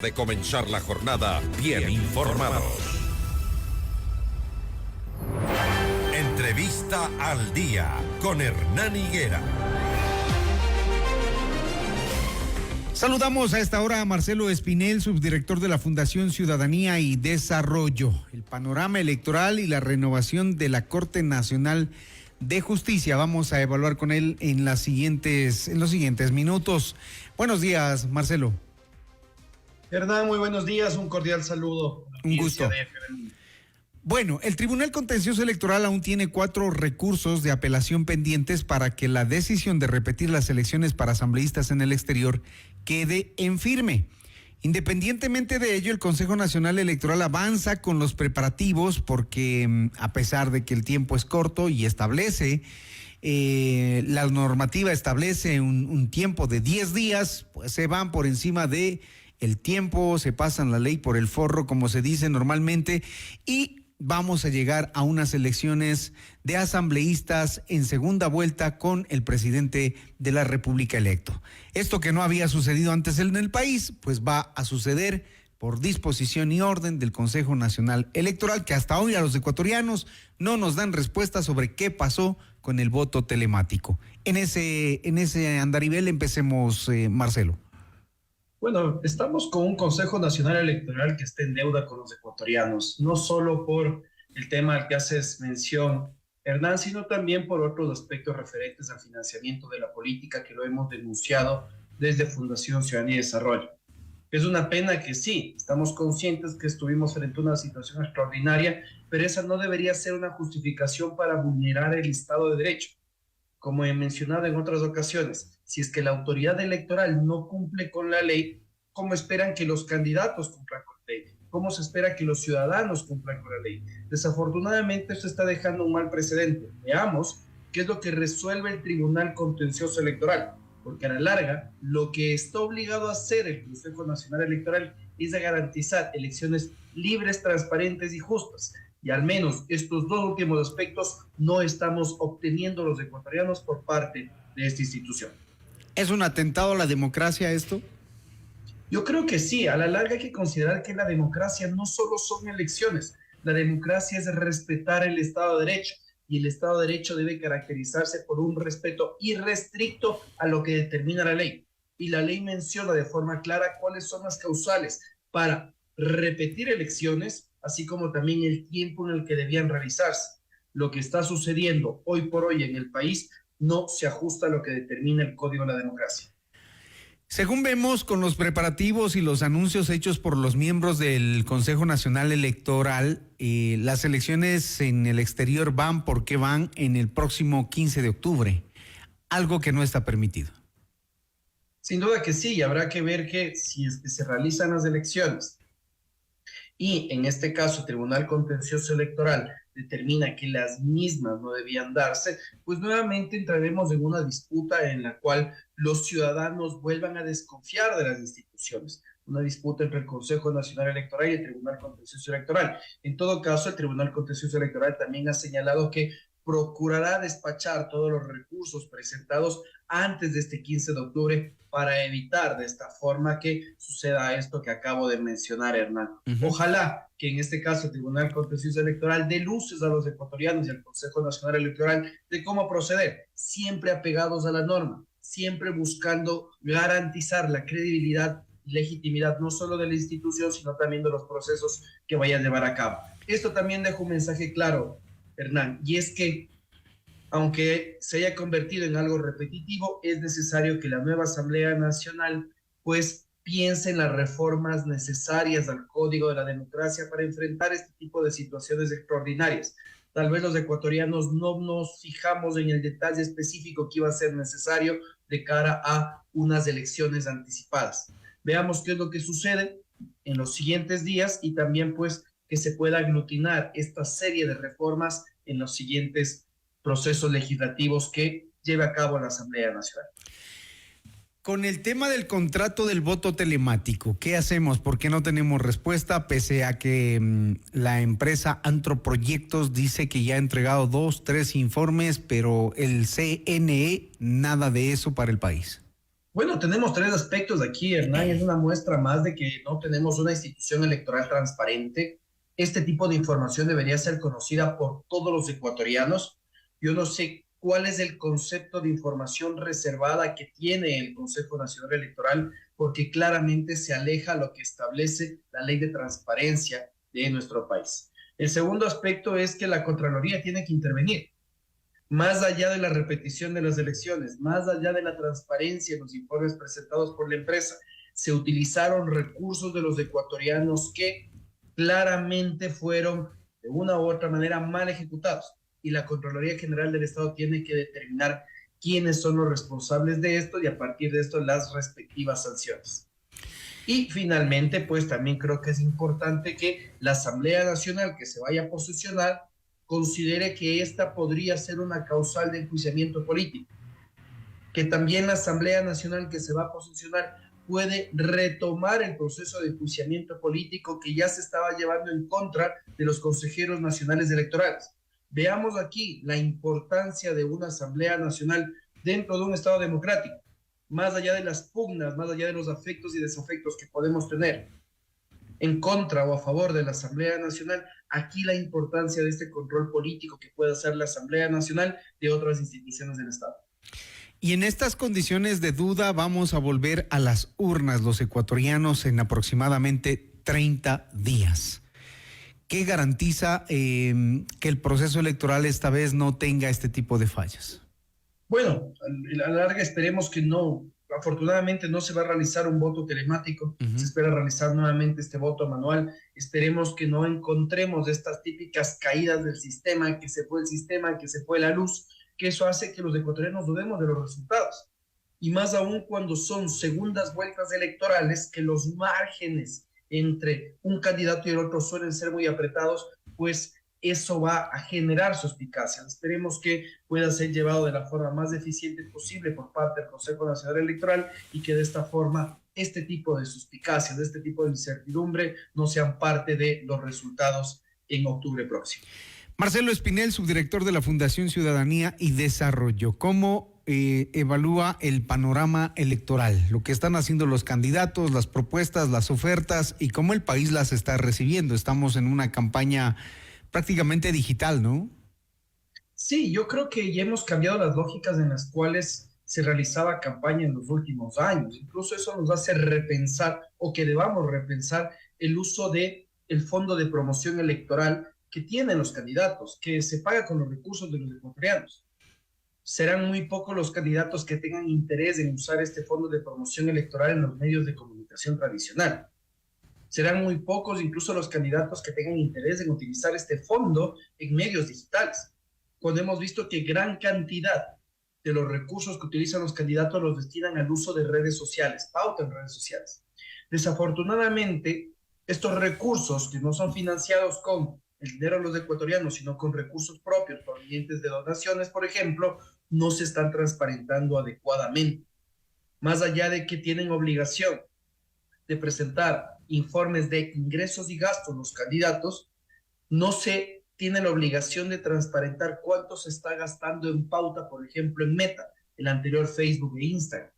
De comenzar la jornada bien informados. Entrevista al día con Hernán Higuera. Saludamos a esta hora a Marcelo Espinel, subdirector de la Fundación Ciudadanía y Desarrollo. El panorama electoral y la renovación de la Corte Nacional de Justicia. Vamos a evaluar con él en los siguientes minutos. Buenos días, Marcelo. Hernán, muy buenos días, un cordial saludo. Un gusto. Bueno, el Tribunal Contencioso Electoral aún tiene 4 recursos de apelación pendientes para que la decisión de repetir las elecciones para asambleístas en el exterior quede en firme. Independientemente de ello, el Consejo Nacional Electoral avanza con los preparativos porque, a pesar de que el tiempo es corto y establece, la normativa establece un tiempo de 10 días, pues se van por encima de el tiempo, se pasan la ley por el forro, como se dice normalmente, y vamos a llegar a unas elecciones de asambleístas en segunda vuelta con el presidente de la República electo. Esto que no había sucedido antes en el país, pues va a suceder por disposición y orden del Consejo Nacional Electoral, que hasta hoy a los ecuatorianos no nos dan respuesta sobre qué pasó con el voto telemático. En ese andarivel empecemos, Marcelo. Bueno, estamos con un Consejo Nacional Electoral que está en deuda con los ecuatorianos, no solo por el tema al que haces mención, Hernán, sino también por otros aspectos referentes al financiamiento de la política que lo hemos denunciado desde Fundación Ciudadanía y Desarrollo. Es una pena que sí, estamos conscientes que estuvimos frente a una situación extraordinaria, pero esa no debería ser una justificación para vulnerar el Estado de Derecho. Como he mencionado en otras ocasiones, si es que la autoridad electoral no cumple con la ley, ¿cómo esperan que los candidatos cumplan con la ley? ¿Cómo se espera que los ciudadanos cumplan con la ley? Desafortunadamente, esto está dejando un mal precedente. Veamos qué es lo que resuelve el Tribunal Contencioso Electoral, porque a la larga, lo que está obligado a hacer el Consejo Nacional Electoral es a garantizar elecciones libres, transparentes y justas. Y al menos estos dos últimos aspectos no estamos obteniendo los ecuatorianos por parte de esta institución. ¿Es un atentado a la democracia esto? Yo creo que sí. A la larga hay que considerar que la democracia no solo son elecciones. La democracia es respetar el Estado de Derecho. Y el Estado de Derecho debe caracterizarse por un respeto irrestricto a lo que determina la ley. Y la ley menciona de forma clara cuáles son las causales para repetir elecciones, así como también el tiempo en el que debían realizarse. Lo que está sucediendo hoy por hoy en el país no se ajusta a lo que determina el Código de la Democracia. Según vemos con los preparativos y los anuncios hechos por los miembros del Consejo Nacional Electoral, las elecciones en el exterior van porque van en el próximo 15 de octubre, algo que no está permitido. Sin duda que sí, habrá que ver que si es que se realizan las elecciones y en este caso el Tribunal Contencioso Electoral determina que las mismas no debían darse, pues nuevamente entraremos en una disputa en la cual los ciudadanos vuelvan a desconfiar de las instituciones. Una disputa entre el Consejo Nacional Electoral y el Tribunal Contencioso Electoral. En todo caso, el Tribunal Contencioso Electoral también ha señalado que procurará despachar todos los recursos presentados antes de este 15 de octubre para evitar de esta forma que suceda esto que acabo de mencionar, Hernán. Ojalá que en este caso el Tribunal Contencioso Electoral dé luces a los ecuatorianos y al Consejo Nacional Electoral de cómo proceder, siempre apegados a la norma, siempre buscando garantizar la credibilidad y legitimidad no solo de la institución, sino también de los procesos que vayan a llevar a cabo. Esto también deja un mensaje claro, Hernán, y es que aunque se haya convertido en algo repetitivo, es necesario que la nueva Asamblea Nacional pues piense en las reformas necesarias al Código de la Democracia para enfrentar este tipo de situaciones extraordinarias. Tal vez los ecuatorianos no nos fijamos en el detalle específico que iba a ser necesario de cara a unas elecciones anticipadas. Veamos qué es lo que sucede en los siguientes días y también pues que se pueda aglutinar esta serie de reformas en los siguientes procesos legislativos que lleve a cabo la Asamblea Nacional. Con el tema del contrato del voto telemático, ¿qué hacemos? ¿Por qué no tenemos respuesta? Pese a que la empresa Antroproyectos dice que ya ha entregado 2, 3 informes, pero el CNE, nada de eso para el país. Bueno, tenemos tres aspectos aquí, Hernán. Es una muestra más de que no tenemos una institución electoral transparente. Este tipo de información debería ser conocida por todos los ecuatorianos. Yo no sé cuál es el concepto de información reservada que tiene el Consejo Nacional Electoral, porque claramente se aleja lo que establece la ley de transparencia de nuestro país. El segundo aspecto es que la Contraloría tiene que intervenir. Más allá de la repetición de las elecciones, más allá de la transparencia en los informes presentados por la empresa, se utilizaron recursos de los ecuatorianos que claramente fueron de una u otra manera mal ejecutados. Y la Contraloría General del Estado tiene que determinar quiénes son los responsables de esto y a partir de esto las respectivas sanciones. Y finalmente, pues también creo que es importante que la Asamblea Nacional que se vaya a posesionar considere que esta podría ser una causal de enjuiciamiento político, que también la Asamblea Nacional que se va a posesionar puede retomar el proceso de enjuiciamiento político que ya se estaba llevando en contra de los consejeros nacionales electorales. Veamos aquí la importancia de una Asamblea Nacional dentro de un Estado democrático, más allá de las pugnas, más allá de los afectos y desafectos que podemos tener en contra o a favor de la Asamblea Nacional. Aquí la importancia de este control político que puede hacer la Asamblea Nacional de otras instituciones del Estado. Y en estas condiciones de duda vamos a volver a las urnas los ecuatorianos en aproximadamente 30 días. ¿Qué garantiza que el proceso electoral esta vez no tenga este tipo de fallas? Bueno, a la larga esperemos que no. Afortunadamente no se va a realizar un voto telemático, se espera realizar nuevamente este voto manual. Esperemos que no encontremos estas típicas caídas del sistema, que se fue el sistema, que se fue la luz, que eso hace que los ecuatorianos dudemos de los resultados. Y más aún cuando son segundas vueltas electorales, que los márgenes entre un candidato y el otro suelen ser muy apretados, pues eso va a generar suspicacia. Esperemos que pueda ser llevado de la forma más eficiente posible por parte del Consejo Nacional Electoral y que de esta forma este tipo de suspicacias, de este tipo de incertidumbre no sean parte de los resultados en octubre próximo. Marcelo Espinel, subdirector de la Fundación Ciudadanía y Desarrollo, ¿cómo evalúa el panorama electoral? Lo que están haciendo los candidatos, las propuestas, las ofertas y cómo el país las está recibiendo. Estamos en una campaña prácticamente digital, ¿no? Sí, yo creo que ya hemos cambiado las lógicas en las cuales se realizaba campaña en los últimos años. Incluso eso nos hace repensar o que debamos repensar el uso de el fondo de promoción electoral que tienen los candidatos, que se paga con los recursos de los ecuatorianos. Serán muy pocos los candidatos que tengan interés en usar este fondo de promoción electoral en los medios de comunicación tradicional. Serán muy pocos incluso los candidatos que tengan interés en utilizar este fondo en medios digitales, cuando hemos visto que gran cantidad de los recursos que utilizan los candidatos los destinan al uso de redes sociales, pauta en redes sociales. Desafortunadamente, estos recursos que no son financiados con el dinero de los ecuatorianos, sino con recursos propios provenientes de donaciones, por ejemplo, no se están transparentando adecuadamente. Más allá de que tienen obligación de presentar informes de ingresos y gastos los candidatos, no se tiene la obligación de transparentar cuánto se está gastando en pauta, por ejemplo, en Meta, el anterior Facebook e Instagram.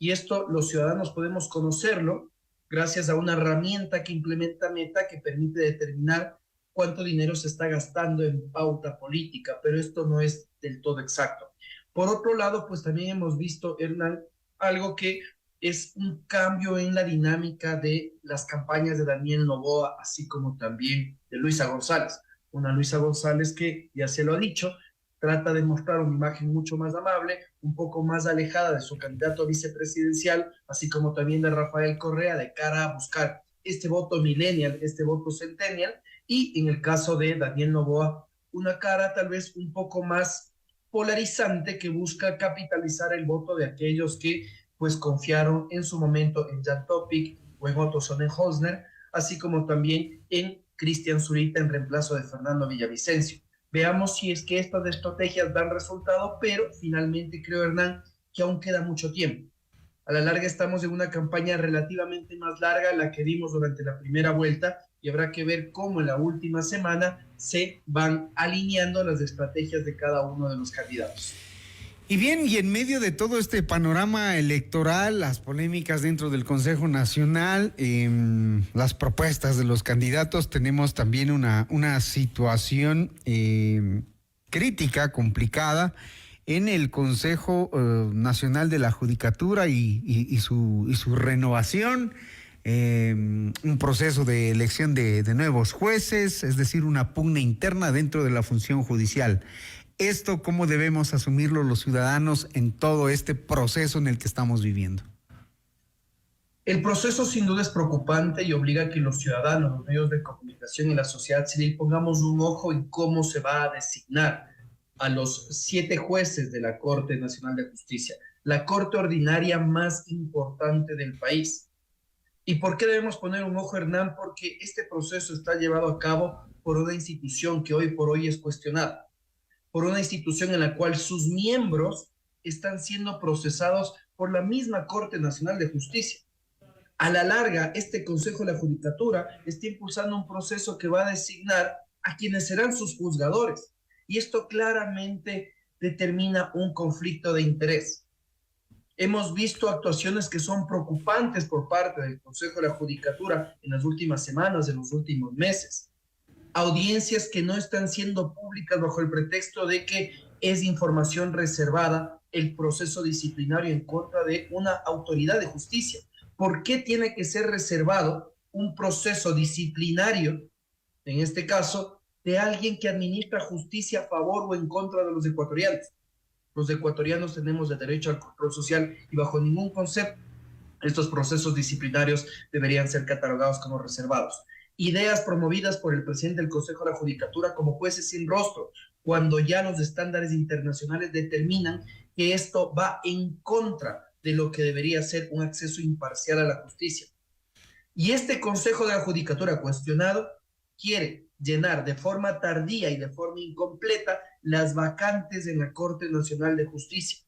Y esto los ciudadanos podemos conocerlo gracias a una herramienta que implementa Meta que permite determinar cuánto dinero se está gastando en pauta política, pero esto no es del todo exacto. Por otro lado, pues también hemos visto, Hernán, algo que es un cambio en la dinámica de las campañas de Daniel Noboa, así como también de Luisa González. Una Luisa González que, ya se lo ha dicho, trata de mostrar una imagen mucho más amable, un poco más alejada de su candidato a vicepresidencial, así como también de Rafael Correa, de cara a buscar este voto millennial, este voto centennial, y en el caso de Daniel Noboa, una cara tal vez un poco más polarizante que busca capitalizar el voto de aquellos que pues confiaron en su momento en Jan Topic o en Otto Sonnenholzner, así como también en Cristian Zurita en reemplazo de Fernando Villavicencio. Veamos si es que estas estrategias dan resultado, pero finalmente creo, Hernán, que aún queda mucho tiempo. A la larga estamos en una campaña relativamente más larga, la que dimos durante la primera vuelta, y habrá que ver cómo en la última semana se van alineando las estrategias de cada uno de los candidatos. Y bien, y en medio de todo este panorama electoral, las polémicas dentro del Consejo Nacional, las propuestas de los candidatos, tenemos también una situación crítica, complicada, en el Consejo Nacional de la Judicatura y su renovación, un proceso de elección de nuevos jueces, es decir, una pugna interna dentro de la función judicial. ¿Esto cómo debemos asumirlo los ciudadanos en todo este proceso en el que estamos viviendo? El proceso sin duda es preocupante y obliga a que los ciudadanos, los medios de comunicación y la sociedad civil pongamos un ojo en cómo se va a designar a los 7 jueces de la Corte Nacional de Justicia, la corte ordinaria más importante del país. ¿Y por qué debemos poner un ojo, Hernán? Porque este proceso está llevado a cabo por una institución que hoy por hoy es cuestionada, por una institución en la cual sus miembros están siendo procesados por la misma Corte Nacional de Justicia. A la larga, este Consejo de la Judicatura está impulsando un proceso que va a designar a quienes serán sus juzgadores. Y esto claramente determina un conflicto de interés. Hemos visto actuaciones que son preocupantes por parte del Consejo de la Judicatura en las últimas semanas, en los últimos meses. Audiencias que no están siendo públicas bajo el pretexto de que es información reservada el proceso disciplinario en contra de una autoridad de justicia. ¿Por qué tiene que ser reservado un proceso disciplinario, en este caso, de alguien que administra justicia a favor o en contra de los ecuatorianos? Los ecuatorianos tenemos el derecho al control social y bajo ningún concepto estos procesos disciplinarios deberían ser catalogados como reservados. Ideas promovidas por el presidente del Consejo de la Judicatura como jueces sin rostro, cuando ya los estándares internacionales determinan que esto va en contra de lo que debería ser un acceso imparcial a la justicia. Y este Consejo de la Judicatura cuestionado quiere llenar de forma tardía y de forma incompleta las vacantes en la Corte Nacional de Justicia.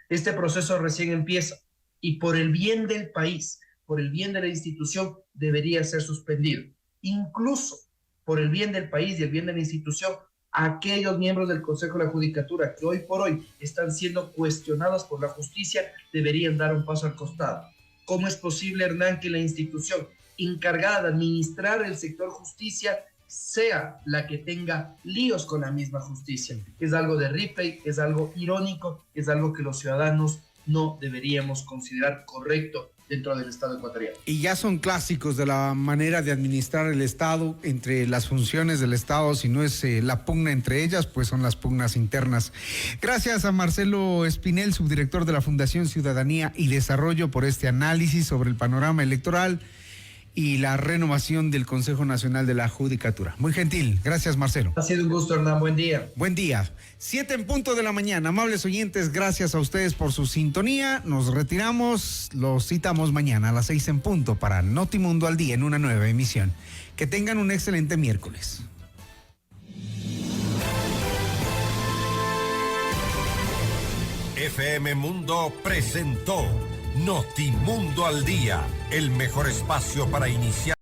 Este proceso recién empieza y por el bien del país, por el bien de la institución, debería ser suspendido. Incluso por el bien del país y el bien de la institución, aquellos miembros del Consejo de la Judicatura que hoy por hoy están siendo cuestionados por la justicia deberían dar un paso al costado. ¿Cómo es posible, Hernán, que la institución encargada de administrar el sector justicia sea la que tenga líos con la misma justicia? Es algo de Ripley, es algo irónico, es algo que los ciudadanos no deberíamos considerar correcto dentro del Estado ecuatoriano. Y ya son clásicos de la manera de administrar el Estado, entre las funciones del Estado, si no es la pugna entre ellas, pues son las pugnas internas. Gracias a Marcelo Espinel, subdirector de la Fundación Ciudadanía y Desarrollo, por este análisis sobre el panorama electoral y la renovación del Consejo Nacional de la Judicatura. Muy gentil. Gracias, Marcelo. Ha sido un gusto, Hernán. Buen día. Buen día. 7:00 a.m. Amables oyentes, gracias a ustedes por su sintonía. Nos retiramos. Los citamos mañana a las 6:00 para Notimundo al Día en una nueva emisión. Que tengan un excelente miércoles. FM Mundo presentó Notimundo al Día, el mejor espacio para iniciar